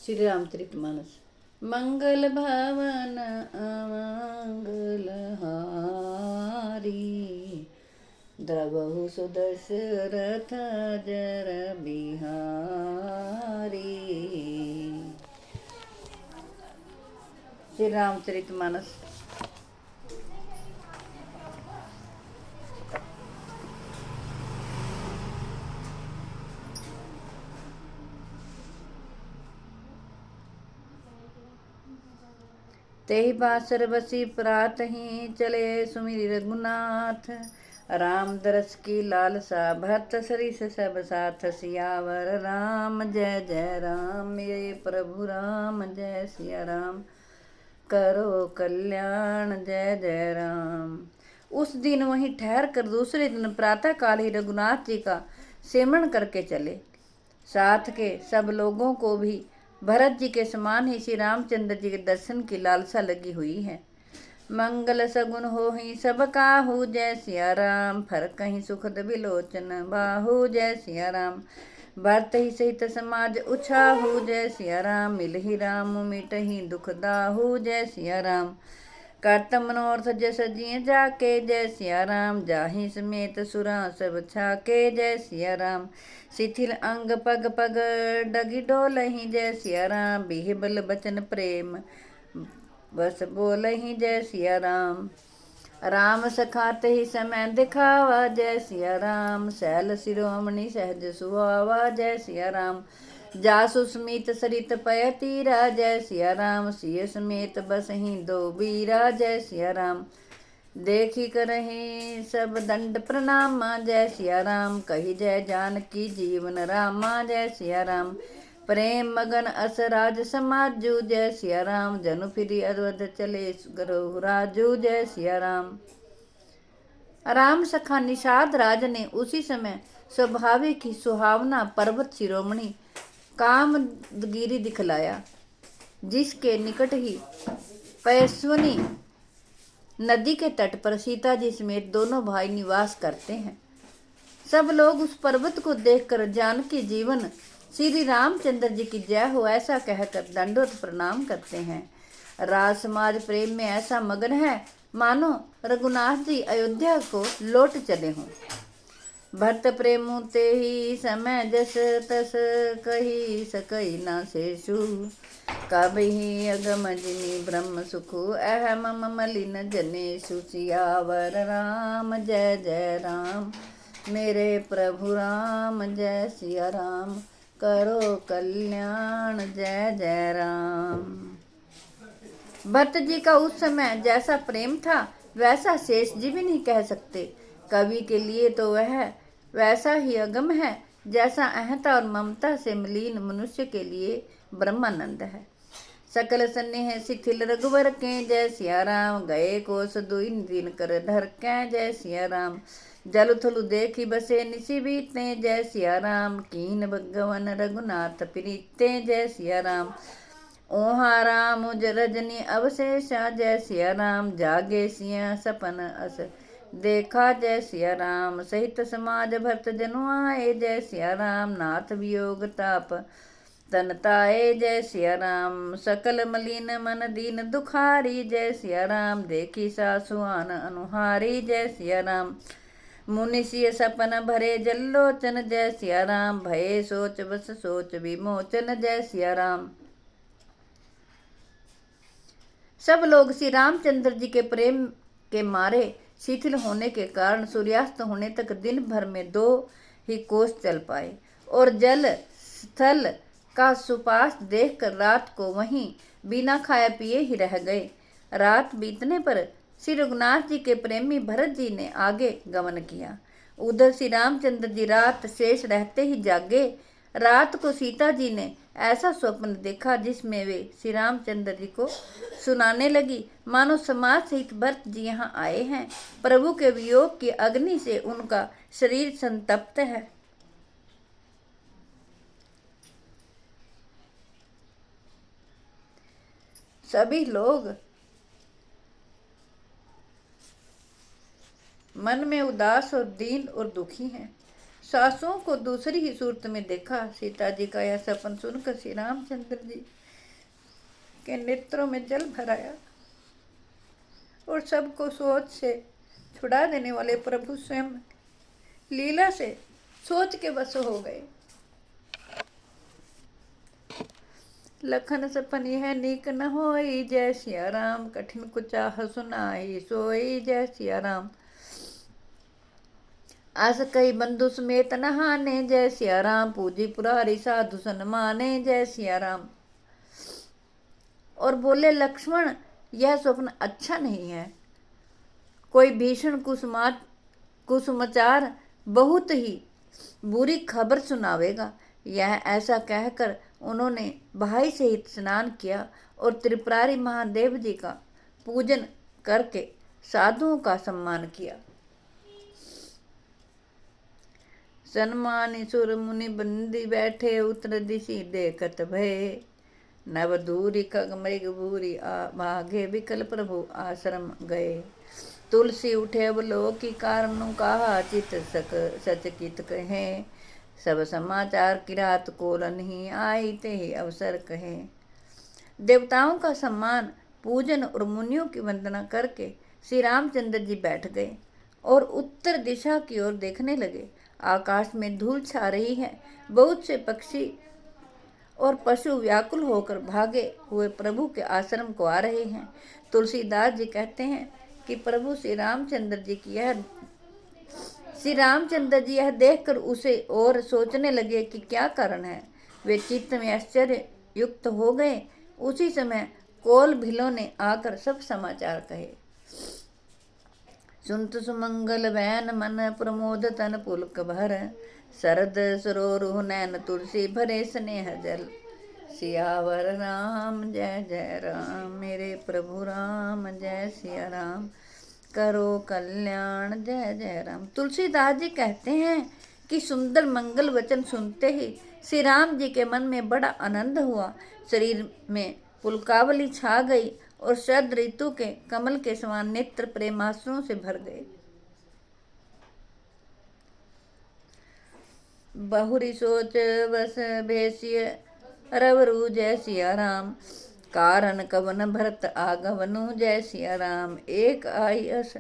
श्री रामचरितमानस। मंगल भवन अमंगल हारी, द्रवहु सुदशरथ जर बिहारी। श्री रामचरितमानस। तेहि बासर बसी प्रात ही, चले सुमिरि रघुनाथ। राम दरस की लालसा, भरत सरिस सब साथ। सियावर राम जय जय राम, मेरे प्रभु राम जय सिया राम। करो कल्याण जय जय राम। उस दिन वहीं ठहर कर दूसरे दिन प्रातः काल ही रघुनाथ जी का सिमरण करके चले। साथ के सब लोगों को भी भरत जी के समान ही श्री रामचंद्र जी के दर्शन की लालसा लगी हुई है। मंगल सगुन हो ही सब काहू, जय सिया राम। फर कहीं सुखद विलोचन बाहु, जय सिया राम। भरत ही सहित समाज उछाहू, जय सिया राम। मिल ही राम मिट ही दुख दाहू, जय सिया राम। करत मनोरथ जस जिय जाके, जय सिया राम। जाहि समेत सुरा सब छाके, जय सिया राम। शिथिल अंग पग पग डगी डोलहि, जय सिया राम। बिहबल बचन प्रेम बस बोलहि, जय सिया राम। राम सखात ही समय दिखावा, जय सिया राम। सैल शिरोमणि सहज सुहावा, जय सिया राम। जासु समीत सरित पय तीरा, जय सिया राम। सिय समेत बसहि दो बीरा, जय सिया राम। देखी करहि सब दंड प्रणामा, जय सिया राम। कही जय जानकी जीवन रामा, जय सिया राम। प्रेम मगन अस राज समाजू, जय सिया राम। जनु फिरी अवध चले गरहु राजू, जय सिया राम। राम सखा निषाद राज ने उसी समय स्वाभाविक ही सुहावना पर्वत शिरोमणि कामदगिरि दिखलाया, जिसके निकट ही पैस्वनी नदी के तट पर सीता जी समेत दोनों भाई निवास करते हैं। सब लोग उस पर्वत को देखकर जानकी जीवन श्री रामचंद्र जी की जय हो ऐसा कहकर दंडवत प्रणाम करते हैं। राज समाज प्रेम में ऐसा मगन है मानो रघुनाथ जी अयोध्या को लौट चले हों। भरत प्रेमु ते ही समय जस तस, कही सकई न शेषु। कबहि अगम जिनि ब्रह्म सुखु, अहम मलिन जनेषु। सियावर राम जय जय राम, मेरे प्रभु राम जय सिया राम। करो कल्याण जय जय राम। भरत जी का उस समय जैसा प्रेम था वैसा शेष जी भी नहीं कह सकते। कवि के लिए तो वह वैसा ही अगम है जैसा अहंता और ममता से मलिन मनुष्य के लिए ब्रह्मानंद है। सकल स्नेह शिथिल रघुवर के, जय सिया राम। गए कोस दुई दिन कर धर के, जय सिया राम। जल थलु देखी बसे निशि बीते, जय सिया राम। कीन भगवन रघुनाथ प्रीते, जय सिया राम। ओहा राम रजनी अवशेषा, जय सिया राम। जागे सिया सपन अस देखा, जय सिया राम। सहित समाज भरत जनु आए, जय सिया राम। नाथ वियोग ताप तनताए, जय सिया राम। सकल मलिन मन दीन दुखारी, जय सिया राम। देखी सासुआन अनुहारी, जय सिया राम। मुनिषिय सपन भरे जल्लोचन, जय सिया राम। भये सोच बस सोच विमोचन, जय सिया राम। सब लोग श्री रामचंद्र जी के प्रेम के मारे शिथिल होने के कारण सूर्यास्त होने तक दिन भर में 2 ही कोस चल पाए और जल स्थल का सुपास देखकर रात को वहीं बिना खाए पिए ही रह गए। रात बीतने पर श्री रघुनाथ जी के प्रेमी भरत जी ने आगे गमन किया। उधर श्री रामचंद्र जी रात शेष रहते ही जागे। रात को सीता जी ने ऐसा स्वप्न देखा जिसमें वे श्री रामचंद्र जी को सुनाने लगी मानो समाज सहित भरत जी यहाँ आए हैं। प्रभु के वियोग की अग्नि से उनका शरीर संतप्त है। सभी लोग मन में उदास और दीन और दुखी हैं। सासुओं को दूसरी ही सूरत में देखा। सीता जी का यह सपन सुनकर श्री रामचंद्र जी के नेत्रों में जल भर आया और सबको सोच से छुड़ा देने वाले प्रभु स्वयं लीला से सोच के बस हो गए। लखन सपन यह नीक न होई, जय सिया राम। कठिन कुचाह सुनाई सोई, जय सिया राम। आस कई बंधु समेत नहाने, जय सिया राम। पूजी पुरारी साधु सन्माने, जय सिया राम। और बोले लक्ष्मण, यह स्वप्न अच्छा नहीं है, कोई भीषण कुसुमाचार बहुत ही बुरी खबर सुनावेगा। यह ऐसा कहकर उन्होंने भाई सहित स्नान किया और त्रिपुरारी महादेव जी का पूजन करके साधुओं का सम्मान किया। सन्मानी सुर मुनि बंदी बैठे, उत्तर दिशि देखत भय। नव दूरी खग मृग भूरी, भागे विकल प्रभु आश्रम गए। तुलसी उठे अवलोकी, कारणों कहा चित सच कित कहे। सब समाचार किरात कोल नहीं, आई ते ही अवसर कहे। देवताओं का सम्मान, पूजन और मुनियों की वंदना करके श्री रामचंद्र जी बैठ गए और उत्तर दिशा की ओर देखने लगे। आकाश में धूल छा रही है, बहुत से पक्षी और पशु व्याकुल होकर भागे हुए प्रभु के आश्रम को आ रहे हैं। तुलसीदास जी कहते हैं कि प्रभु श्री रामचंद्र जी यह देखकर उसे और सोचने लगे कि क्या कारण है। वे चित्त में आश्चर्य युक्त हो गए। उसी समय कोल भिलों ने आकर सब समाचार कहे। सुनत सुमंगल वैन मन, प्रमोद तन पुलक भर। शरद सरोरुह नैन तुलसी, भरे स्नेह जल। सियावर राम जय जय राम, मेरे प्रभु राम जय सिया राम। करो कल्याण जय जय राम। तुलसीदास जी कहते हैं कि सुंदर मंगल वचन सुनते ही श्री राम जी के मन में बड़ा आनंद हुआ। शरीर में पुलकावली छा गई और शरद ऋतु के कमल के समान नेत्र प्रेमाश्रुओं से भर गए। बहुरी सोच बस भेसिय रवरु, जय सिया राम। कारण कवन भरत आगवनु, जय सिया राम। एक आई अस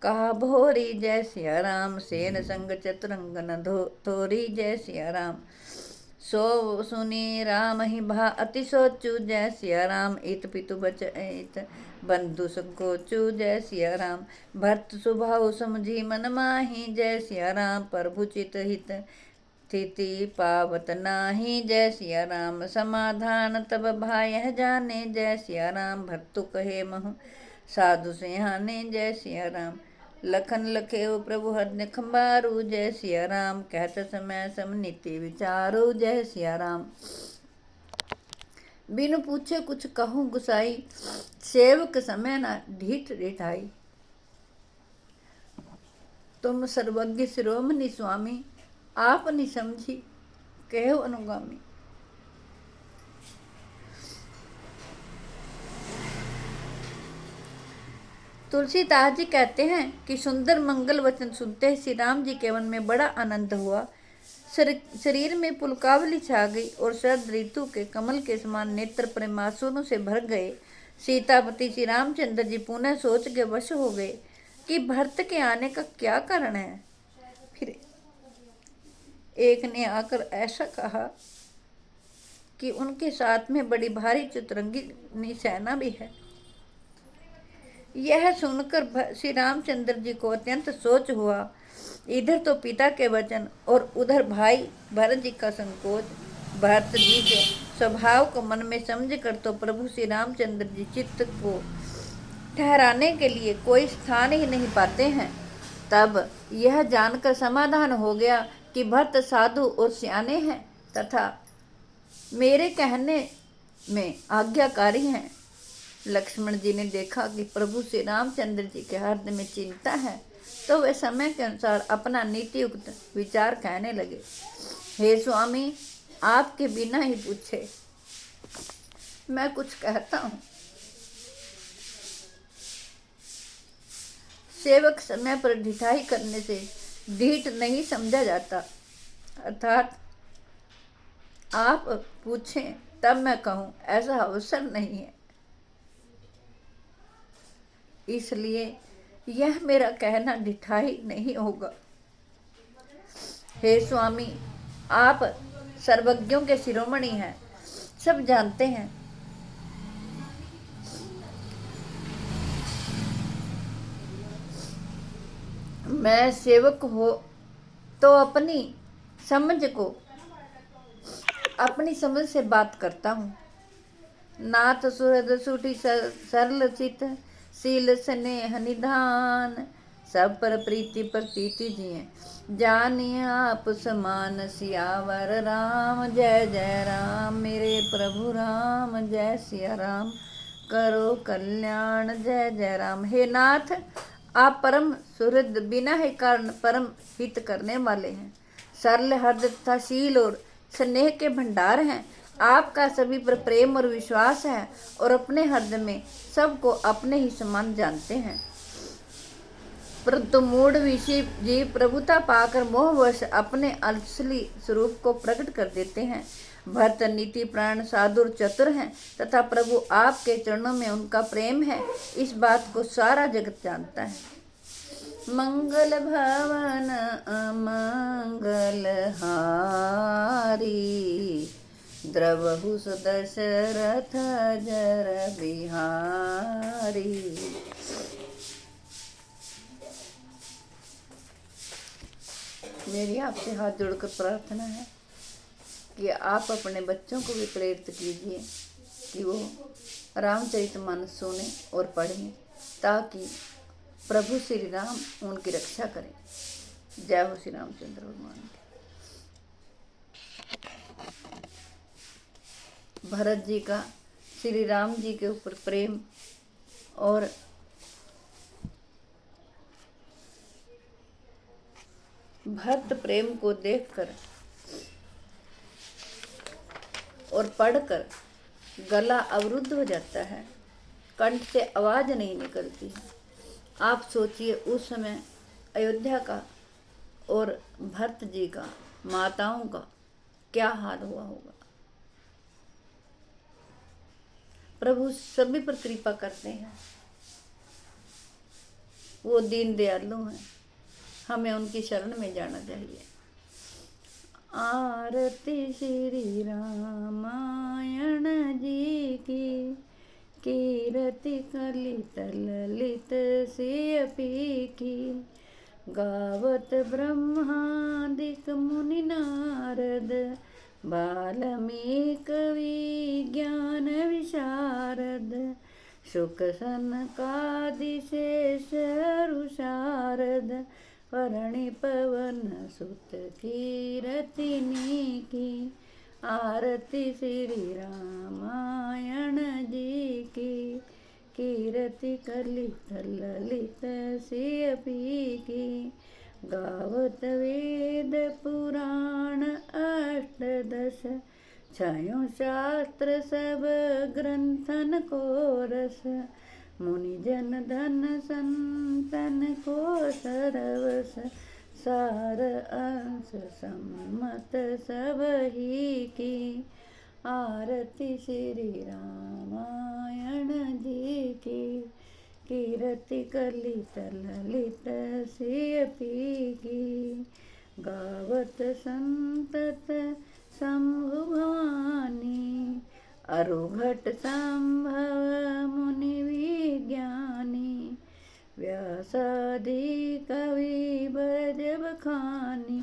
कहा भोरी, जय सिया राम। सेन संग चतुरंगन थोरी, जय सिया राम। सो सुनी राम ही भा अति सोचु, जय सिया राम। इत पितु बच इत बंधु संकोचु, जय सिया राम। भरत स्वभाव समझी मन माही, जय सिया राम। प्रभु चित हित स्थिति पावत नाही, जय सिया राम। समाधान तब भाय जाने, जय सिया राम। भरतु कहे महु साधु सिहाने, जय सिया राम। लखन लखे प्रभु हर खंबारू, जय सिया राम। कहत समय सम नीति विचारू, जय सिया राम। बिनु पूछे कुछ कहूँ गुसाई, सेवक समय न ढीठ ढिठाई। तुम सर्वज्ञ शिरोमणि स्वामी, आप नि समझी कहो अनुगामी। तुलसीदास जी कहते हैं कि सुंदर मंगल वचन सुनते ही श्री राम जी के मन में बड़ा आनंद हुआ। शरीर में पुलकावली छा गई और शरद ऋतु के कमल के समान नेत्र प्रेमासुरों से भर गए। सीतापति श्री रामचंद्र जी पुनः सोच के वश हो गए कि भरत के आने का क्या कारण है। फिर एक ने आकर ऐसा कहा कि उनके साथ में बड़ी भारी चतुरंगी सेना भी है। यह सुनकर श्री रामचंद्र जी को अत्यंत सोच हुआ। इधर तो पिता के वचन और उधर भाई भरत जी का संकोच। भरत जी के स्वभाव को मन में समझ कर तो प्रभु श्री रामचंद्र जी चित्त को ठहराने के लिए कोई स्थान ही नहीं पाते हैं। तब यह जानकर समाधान हो गया कि भरत साधु और सियाने हैं तथा मेरे कहने में आज्ञाकारी हैं। लक्ष्मण जी ने देखा कि प्रभु श्री रामचंद्र जी के हृदय में चिंता है, तो वे समय के अनुसार अपना नीतियुक्त विचार कहने लगे। हे स्वामी, आपके बिना ही पूछे मैं कुछ कहता हूँ। सेवक समय पर ढिठाई करने से ढीठ नहीं समझा जाता। अर्थात आप पूछें तब मैं कहूँ, ऐसा अवसर नहीं है। इसलिए यह मेरा कहना ढिठाई नहीं होगा। हे स्वामी, आप सर्वज्ञों के शिरोमणि हैं, सब जानते हैं। मैं सेवक हो तो अपनी समझ से बात करता हूँ। नाथ सुहृद सुठी सरल चित, शील स्नेह निधान, सब पर प्रीति प्रतीति जिए, जानिए आप समान। सियावर राम जय जय राम, मेरे प्रभु राम जय सिया राम, करो कल्याण जय जय राम। हे नाथ, आप परम सुहृद, बिना ही कारण परम हित करने वाले हैं, सरल हृदय तथा शील और स्नेह के भंडार हैं। आपका सभी पर प्रेम और विश्वास है और अपने हृदय में सबको अपने ही समान जानते हैं। परंतु मूढ़ विषय जीव प्रभुता पाकर मोहवश अपने असली स्वरूप को प्रकट कर देते हैं। भक्त नीति प्राण साधुर चतुर हैं तथा प्रभु आपके चरणों में उनका प्रेम है, इस बात को सारा जगत जानता है। मंगल भवन अमंगल हारी, द्रवहु दशरथ जर बिहारी। मेरी आपसे हाथ जोड़कर प्रार्थना है कि आप अपने बच्चों को भी प्रेरित कीजिए कि वो रामचरितमानस सुने और पढ़ें, ताकि प्रभु श्री राम उनकी रक्षा करें। जय हो श्री रामचंद्र भगवान की। भरत जी का श्री राम जी के ऊपर प्रेम और भक्त प्रेम को देखकर और पढ़कर गला अवरुद्ध हो जाता है, कंठ से आवाज नहीं निकलती है। आप सोचिए उस समय अयोध्या का और भरत जी का, माताओं का क्या हाल हुआ होगा। प्रभु सभी पर कृपा करते हैं, वो दीन दयालु हैं, हमें उनकी शरण में जाना चाहिए। आरती श्री रामायण जी की, कीरति कलित ललित सियपी की, गावत ब्रह्मादिक मुनि नारद, बाल्मीकि विज्ञान विशारद, शुक सनकादि शेष ऋषारद, वरणि पवन सुत कीरतिनी की। आरती श्री रामायण जी की, कीरति कलित ललित सियपी की, गावत वेद पुराण अष्टदश, छयों शास्त्र सब ग्रंथन को रस, मुनि जन धन संतन को सरवस, सार अंश सम्मत सब ही की। आरती श्री रामायण जी की, कीरति कलित ललित सियपी की, गावत संतत शंभु भवानी, अरुघट संभव मुनि विज्ञानी, व्यासादि कवि ब्रज बखानी,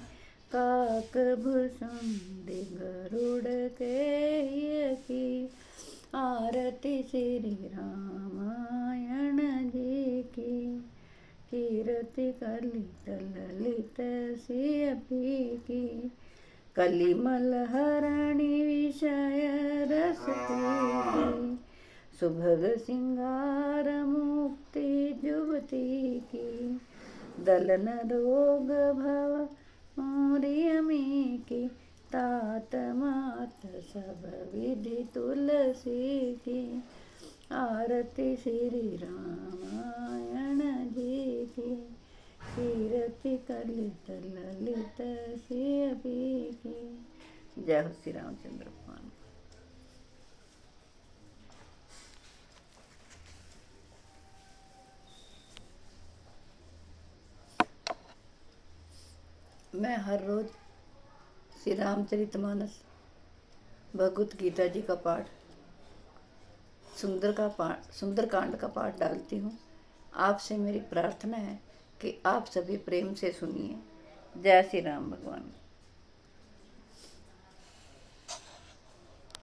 काक भुसुंडी गरुड़ के की। आरती श्री रामायण जी की, कीरति कलित ललित सियपी की, कलिमल हरणि विषय रस की, सुभग सिंगार मुक्ति जुबती की, दलन रोग भव मोरियमी की, तात मात सब विधि तुलसी की। आरती श्री रामायण जी की, कीरति कलित ललित सिय की। जय हो श्री रामचंद्र भगवान। मैं हर रोज श्री रामचरितमानस, भगवत गीता जी का पाठ, सुंदरकांड का पाठ डालती हूँ। आपसे मेरी प्रार्थना है कि आप सभी प्रेम से सुनिए। जय श्री राम भगवान।